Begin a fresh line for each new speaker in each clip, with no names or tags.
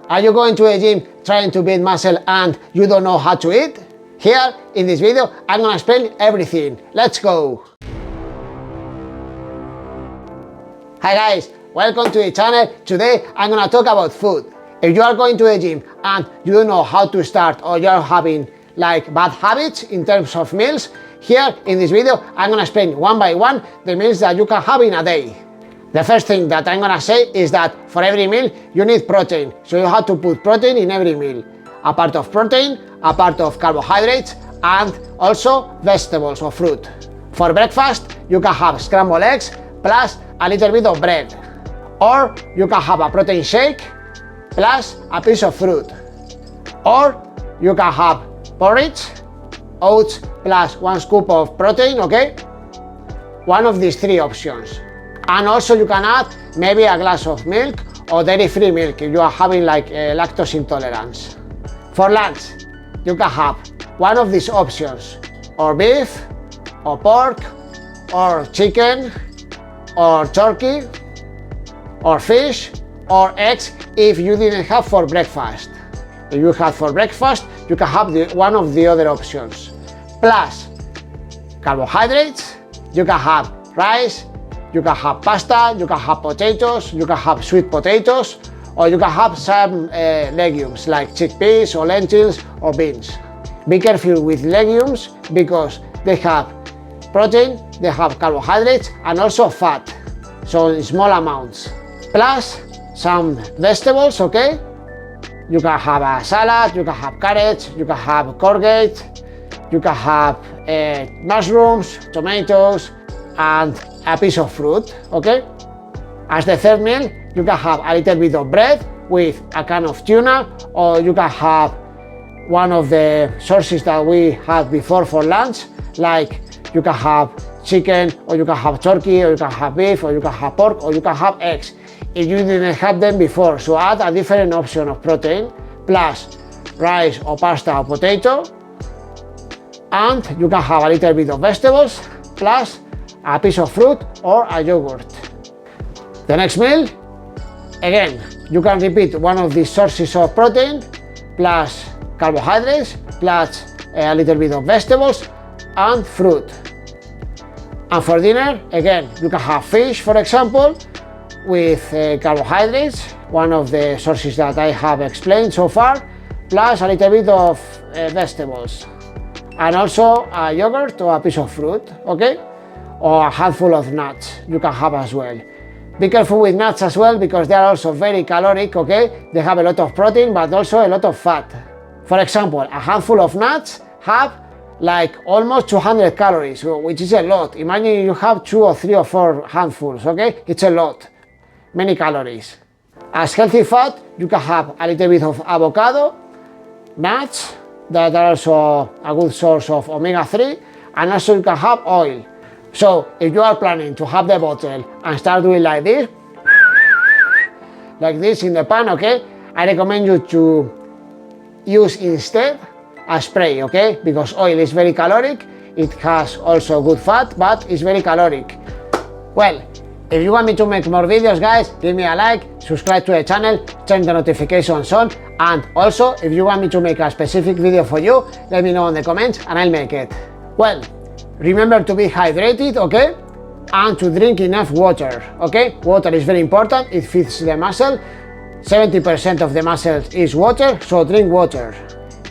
Are you going to a gym trying to build muscle and you don't know how to eat? Here in this video, I'm gonna explain everything. Let's go! Hi guys, welcome to the channel. Today I'm gonna talk about food. If you are going to a gym and you don't know how to start, or you're having like bad habits in terms of meals, here in this video I'm gonna explain one by one the meals that you can have in a day. The first thing that I'm gonna say is that for every meal you need protein, so you have to put protein in every meal. A part of protein, a part of carbohydrates, and also vegetables or fruit. For breakfast you can have scrambled eggs plus a little bit of bread, or you can have a protein shake plus a piece of fruit, or you can have porridge, oats plus 1 scoop of protein, okay? One of these three options. And also you can add maybe a glass of milk or dairy-free milk if you are having like lactose intolerance. For lunch, you can have one of these options, or beef, or pork, or chicken, or turkey, or fish, or eggs if you didn't have for breakfast. If you have for breakfast, you can have one of the other options. Plus carbohydrates, you can have rice, you can have pasta, you can have potatoes, you can have sweet potatoes, or you can have some legumes like chickpeas or lentils or beans. Be careful with legumes because they have protein, they have carbohydrates and also fat, so in small amounts. Plus some vegetables, okay? You can have a salad, you can have carrots, you can have courgette, you can have mushrooms, tomatoes, and a piece of fruit, okay? As the third meal, you can have a little bit of bread with a can of tuna, or you can have one of the sources that we had before for lunch, like you can have chicken, or you can have turkey, or you can have beef, or you can have pork, or you can have eggs if you didn't have them before. So add a different option of protein, plus rice or pasta or potato, and you can have a little bit of vegetables, plus a piece of fruit or a yogurt. The next meal, again, you can repeat one of these sources of protein, plus carbohydrates, plus a little bit of vegetables and fruit. And for dinner, again, you can have fish, for example, with carbohydrates, one of the sources that I have explained so far, plus a little bit of vegetables, and also a yogurt or a piece of fruit, okay? Or a handful of nuts you can have as well. Be careful with nuts as well because they are also very caloric, okay? They have a lot of protein but also a lot of fat. For example, a handful of nuts have like almost 200 calories, which is a lot. Imagine you have 2 or 3 or 4 handfuls, okay? It's a lot, many calories. As healthy fat, you can have a little bit of avocado, nuts that are also a good source of omega-3, and also you can have oil. So if you are planning to have the bottle and start doing like this in the pan, okay, I recommend you to use instead a spray, okay, because oil is very caloric, it has also good fat, but it's very caloric. Well, if you want me to make more videos, guys, give me a like, subscribe to the channel, turn the notifications on, and also if you want me to make a specific video for you, let me know in the comments and I'll make it. Well, remember to be hydrated, okay? And to drink enough water, okay? Water is very important, it feeds the muscle. 70% of the muscle is water, so drink water.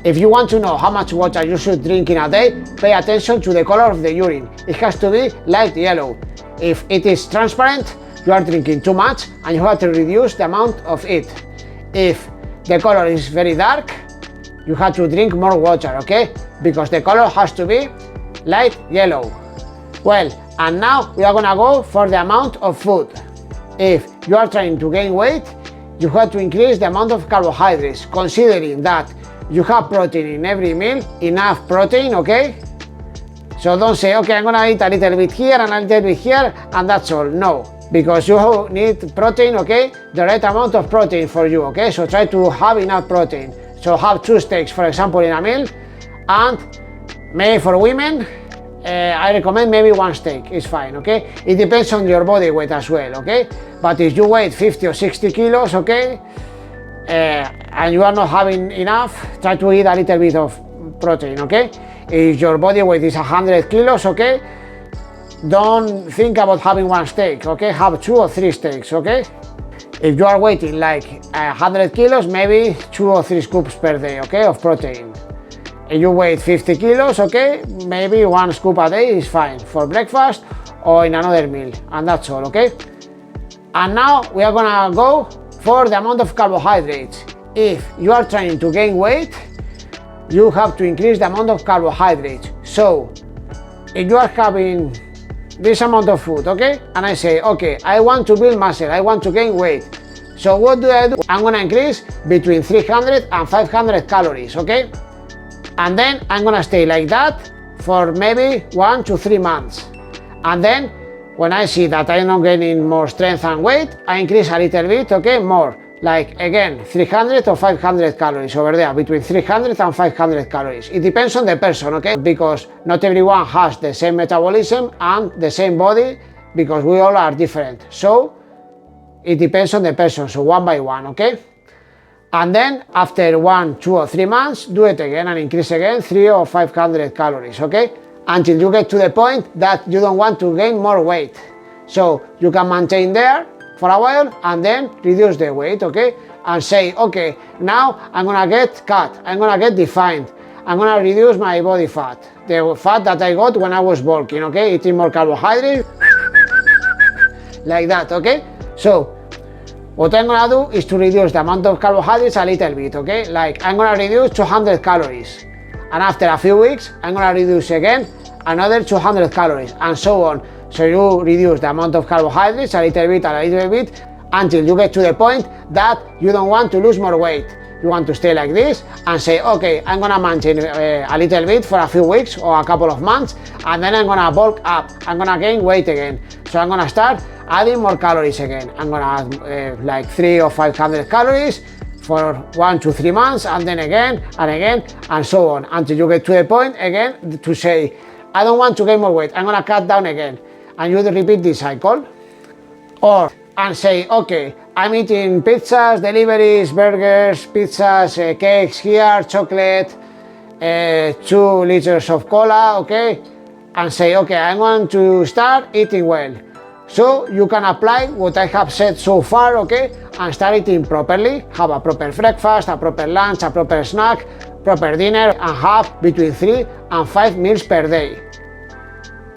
If you want to know how much water you should drink in a day, pay attention to the color of the urine. It has to be light yellow. If it is transparent, you are drinking too much and you have to reduce the amount of it. If the color is very dark, you have to drink more water, okay? Because the color has to be light yellow. Well, and now we are gonna go for the amount of food. If you are trying to gain weight, you have to increase the amount of carbohydrates, considering that you have protein in every meal, enough protein, okay? So don't say, okay, I'm gonna eat a little bit here and a little bit here and that's all. No, because you need protein, okay? The right amount of protein for you, okay? So try to have enough protein. So have 2 steaks, for example, in a meal, and maybe for women, I recommend maybe 1 steak is fine, okay? It depends on your body weight as well, okay? But if you weigh 50 or 60 kilos, okay, and you are not having enough, try to eat a little bit of protein, okay? If your body weight is 100 kilos, okay, don't think about having one steak, okay? Have 2 or 3 steaks, okay? If you are weighing like 100 kilos, maybe 2 or 3 scoops per day, okay, of protein. If you weigh 50 kilos, okay, maybe 1 scoop a day is fine for breakfast or in another meal, and that's all, okay? And now we are gonna go for the amount of carbohydrates. If you are trying to gain weight, you have to increase the amount of carbohydrates. So if you are having this amount of food, okay, and I say, okay, I want to build muscle, I want to gain weight, so what do? I'm gonna increase between 300 and 500 calories, okay, and then I'm gonna stay like that for maybe 1 to 3 months, and then when I see that I'm not gaining more strength and weight, I increase a little bit, okay, more, like again 300 or 500 calories over there, between 300 and 500 calories. It depends on the person, okay, because not everyone has the same metabolism and the same body, because we all are different, so it depends on the person, so one by one, okay. And then after 1, 2 or 3 months, do it again and increase again 300 or 500 calories, okay, until you get to the point that you don't want to gain more weight. So you can maintain there for a while and then reduce the weight, okay, and say, okay, now I'm gonna get cut, I'm gonna get defined, I'm gonna reduce my body fat, the fat that I got when I was bulking, okay, eating more carbohydrates, like that, okay. So what I'm gonna do is to reduce the amount of carbohydrates a little bit, okay, like I'm gonna reduce 200 calories, and after a few weeks I'm gonna reduce again another 200 calories, and so on. So you reduce the amount of carbohydrates a little bit until you get to the point that you don't want to lose more weight. You want to stay like this and say, okay, I'm gonna maintain a little bit for a few weeks or a couple of months, and then I'm gonna bulk up, I'm gonna gain weight again. So I'm gonna start adding more calories again. I'm gonna add like 300 or 500 calories for 1 to 3 months, and then again and again, and so on, until you get to the point again to say, I don't want to gain more weight, I'm gonna cut down again. And you repeat this cycle, or and say, okay, I'm eating pizzas, deliveries, burgers, pizzas, cakes here, chocolate, 2 liters of cola, okay, and say, okay, I'm going to start eating well. So you can apply what I have said so far, okay, and start eating properly, have a proper breakfast, a proper lunch, a proper snack, proper dinner, and have between 3 and 5 meals per day.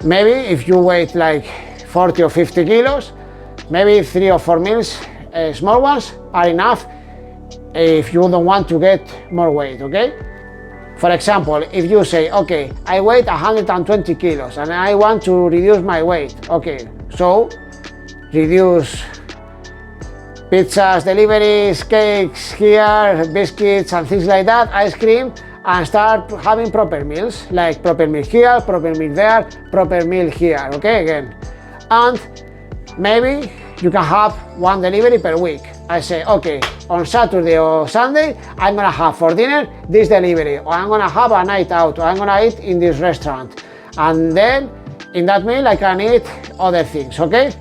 Maybe if you weigh like 40 or 50 kilos, maybe 3 or 4 meals, small ones, are enough if you don't want to get more weight, okay? For example, if you say, okay, I weigh 120 kilos and I want to reduce my weight, okay, so reduce pizzas, deliveries, cakes here, biscuits and things like that, ice cream, and start having proper meals, like proper meal here, proper meal there, proper meal here, okay, again. And maybe you can have 1 delivery per week. I say, okay, on Saturday or Sunday, I'm gonna have for dinner this delivery, or I'm gonna have a night out, or I'm gonna eat in this restaurant. And then in that meal, I can eat other things, okay?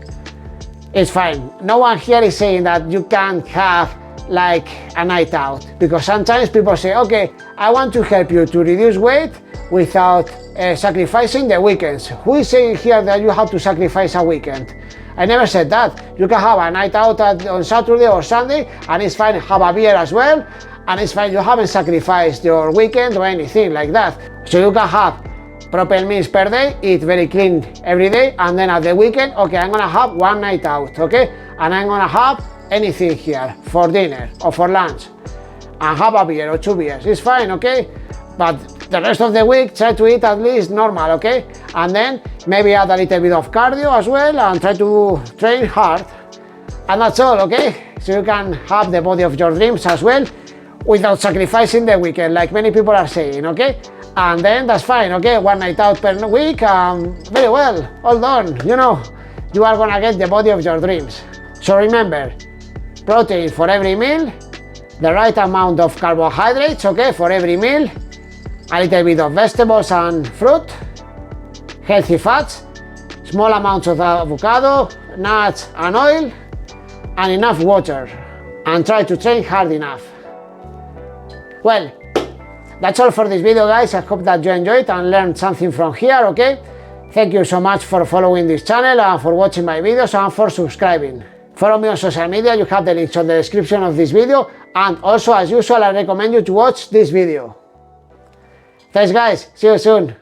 It's fine. No one here is saying that you can't have like a night out, because sometimes people say, okay, I want to help you to reduce weight without sacrificing the weekends. Who is saying here that you have to sacrifice a weekend? I never said that. You can have a night out on Saturday or Sunday, and it's fine, have a beer as well, and it's fine, you haven't sacrificed your weekend or anything like that. So you can have proper meals per day, eat very clean every day, and then at the weekend, okay, I'm gonna have 1 night out, okay, and I'm gonna have anything here for dinner or for lunch, and have a beer or 2 beers. It's fine, okay, but the rest of the week try to eat at least normal, okay, and then maybe add a little bit of cardio as well and try to train hard, and that's all, okay. So you can have the body of your dreams as well without sacrificing the weekend, like many people are saying, okay, and then that's fine, okay, 1 night out per week, very well, all done, you know, you are gonna get the body of your dreams. So remember, protein for every meal, the right amount of carbohydrates, okay, for every meal, a little bit of vegetables and fruit, healthy fats, small amounts of avocado, nuts and oil, and enough water, and try to train hard enough. Well, that's all for this video, guys. I hope that you enjoyed and learned something from here, okay? Thank you so much for following this channel and for watching my videos and for subscribing. Follow me on social media, you have the links on the description of this video, and also as usual I recommend you to watch this video. Thanks guys, see you soon.